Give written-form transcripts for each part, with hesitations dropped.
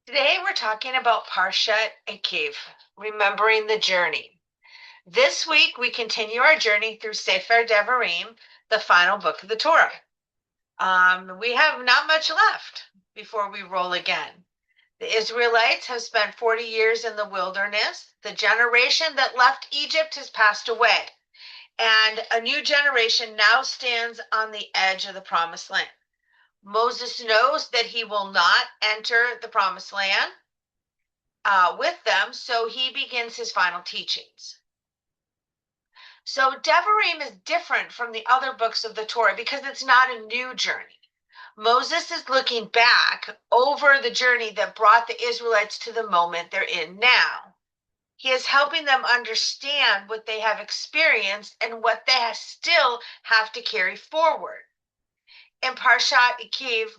Today we're talking about Parshat Eikev, remembering the journey. This week we continue our journey through Sefer Devarim, the final book of the Torah. We have not much left before we roll again. The Israelites have spent 40 years in the wilderness. The generation that left Egypt has passed away, and a new generation now stands on the edge of the promised land. Moses knows that he will not enter the promised land with them, so he begins his final teachings. So Devarim is different from the other books of the Torah because it's not a new journey. Moses is looking back over the journey that brought the Israelites to the moment they're in now. He is helping them understand what they have experienced and what they still have to carry forward. In Parshat Eikev,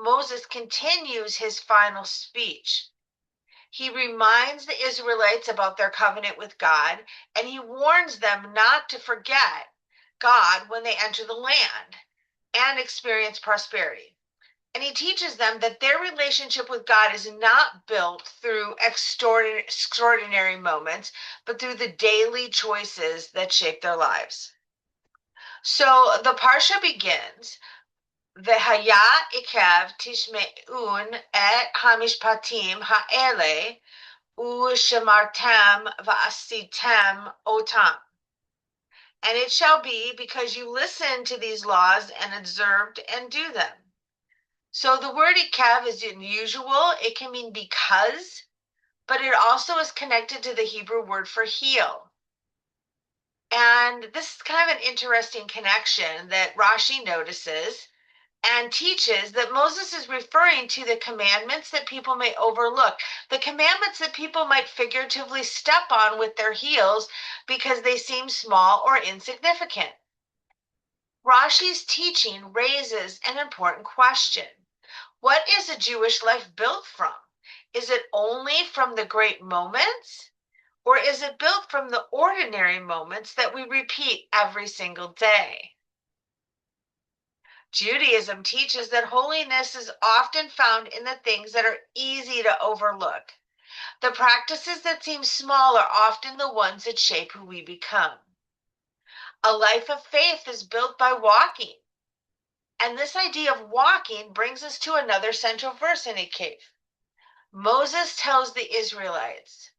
Moses continues his final speech. He reminds the Israelites about their covenant with God, and he warns them not to forget God when they enter the land and experience prosperity. And he teaches them that their relationship with God is not built through extraordinary moments, but through the daily choices that shape their lives. So the Parsha begins, V'haya ikev tishme'un et hamishpatim ha'ele Ushamartem va'asitem otam. And it shall be because you listen to these laws and observed and do them. So the word ikev is unusual. It can mean because, but it also is connected to the Hebrew word for heal. And this is kind of an interesting connection that Rashi notices and teaches that Moses is referring to the commandments that people may overlook, the commandments that people might figuratively step on with their heels because they seem small or insignificant. Rashi's teaching raises an important question. What is a Jewish life built from? Is it only from the great moments? Or is it built from the ordinary moments that we repeat every single day? Judaism teaches that holiness is often found in the things that are easy to overlook. The practices that seem small are often the ones that shape who we become. A life of faith is built by walking. And this idea of walking brings us to another central verse in Eikev. Moses tells the Israelites,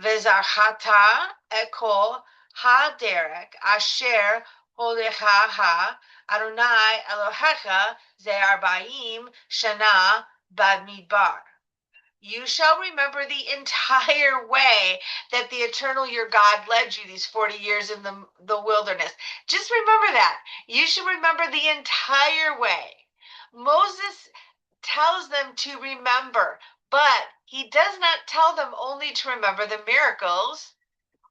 V'zarchata ekol ha-derek asher holecha ha Adonai Elohecha ze arba'im shana b'midbar. You shall remember the entire way that the eternal your God led you these 40 years in the wilderness. Just remember that. You should remember the entire way. Moses tells them to remember, but he does not tell them only to remember the miracles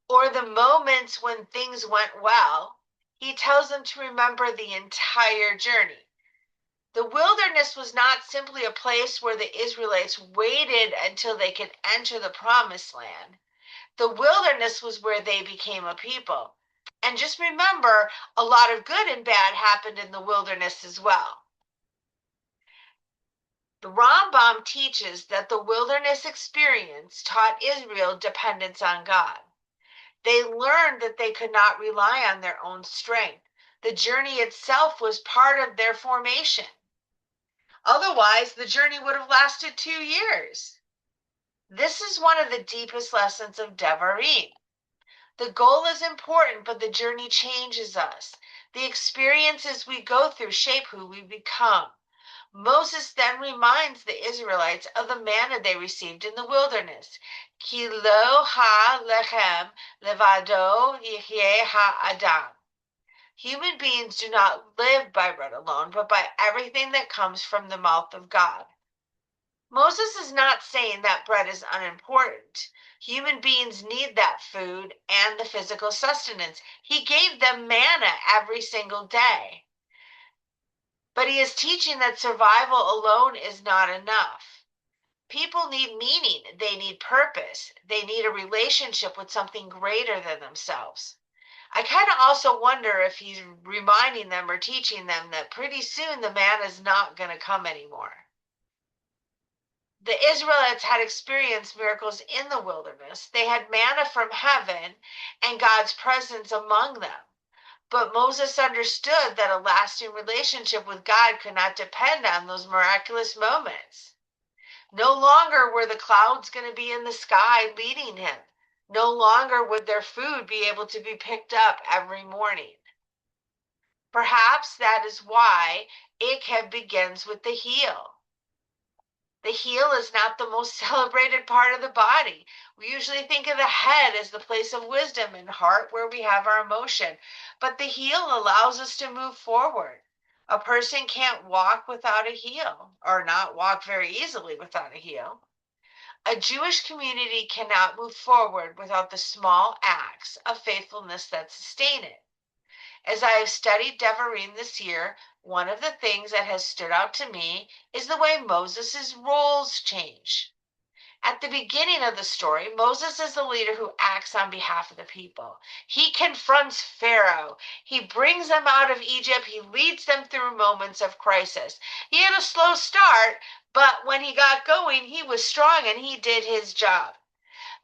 or the moments when things went well. He tells them to remember the entire journey. The wilderness was not simply a place where the Israelites waited until they could enter the promised land. The wilderness was where they became a people. And just remember, a lot of good and bad happened in the wilderness as well. The Rambam teaches that the wilderness experience taught Israel dependence on God. They learned that they could not rely on their own strength. The journey itself was part of their formation. Otherwise, the journey would have lasted 2 years. This is one of the deepest lessons of Devarim. The goal is important, but the journey changes us. The experiences we go through shape who we become. Moses then reminds the Israelites of the manna they received in the wilderness. Ki lo ha lechem levado yihyeh ha-adam. Human beings do not live by bread alone, but by everything that comes from the mouth of God. Moses is not saying that bread is unimportant. Human beings need that food and the physical sustenance. He gave them manna every single day. But he is teaching that survival alone is not enough. People need meaning. They need purpose. They need a relationship with something greater than themselves. I kind of also wonder if he's reminding them or teaching them that pretty soon the manna is not going to come anymore. The Israelites had experienced miracles in the wilderness. They had manna from heaven and God's presence among them. But Moses understood that a lasting relationship with God could not depend on those miraculous moments. No longer were the clouds going to be in the sky leading him. No longer would their food be able to be picked up every morning. Perhaps that is why Eikev begins with the heel. The heel is not the most celebrated part of the body. We usually think of the head as the place of wisdom and heart where we have our emotion. But the heel allows us to move forward. A person can't walk without a heel, or not walk very easily without a heel. A Jewish community cannot move forward without the small acts of faithfulness that sustain it. As I have studied Devarim this year, one of the things that has stood out to me is the way Moses' roles change. At the beginning of the story, Moses is the leader who acts on behalf of the people. He confronts Pharaoh. He brings them out of Egypt. He leads them through moments of crisis. He had a slow start, but when he got going, he was strong and he did his job.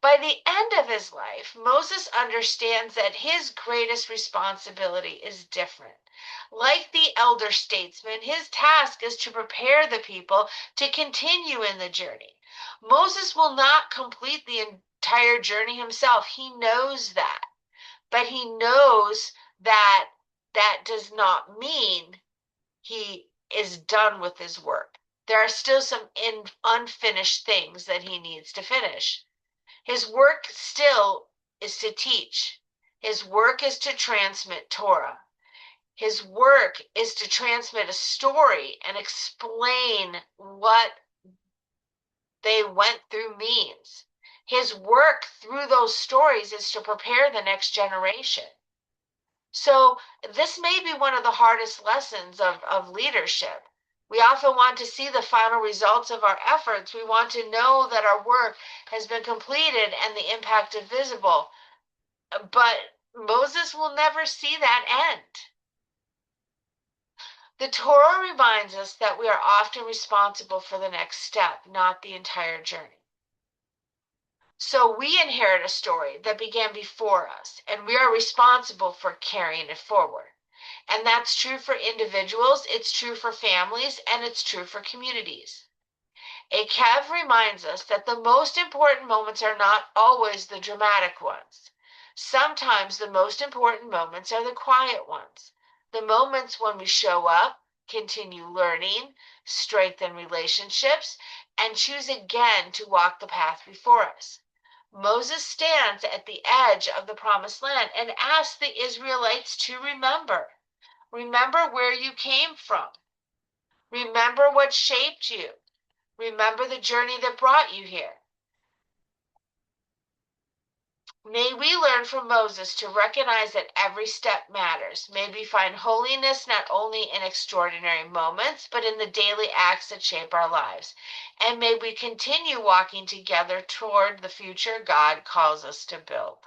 By the end of his life, Moses understands that his greatest responsibility is different. Like the elder statesman, his task is to prepare the people to continue in the journey. Moses will not complete the entire journey himself. He knows that. But he knows that that does not mean he is done with his work. There are still some unfinished things that he needs to finish. His work still is to teach. His work is to transmit Torah. His work is to transmit a story and explain what they went through means. His work through those stories is to prepare the next generation. So this may be one of the hardest lessons of leadership. We often want to see the final results of our efforts. We want to know that our work has been completed and the impact is visible. But Moses will never see that end. The Torah reminds us that we are often responsible for the next step, not the entire journey. So we inherit a story that began before us, and we are responsible for carrying it forward. And that's true for individuals, it's true for families, and it's true for communities. Eikev reminds us that the most important moments are not always the dramatic ones. Sometimes the most important moments are the quiet ones, the moments when we show up, continue learning, strengthen relationships, and choose again to walk the path before us. Moses stands at the edge of the promised land and asks the Israelites to remember. Remember where you came from. Remember what shaped you. Remember the journey that brought you here. May we learn from Moses to recognize that every step matters. May we find holiness not only in extraordinary moments, but in the daily acts that shape our lives. And may we continue walking together toward the future God calls us to build.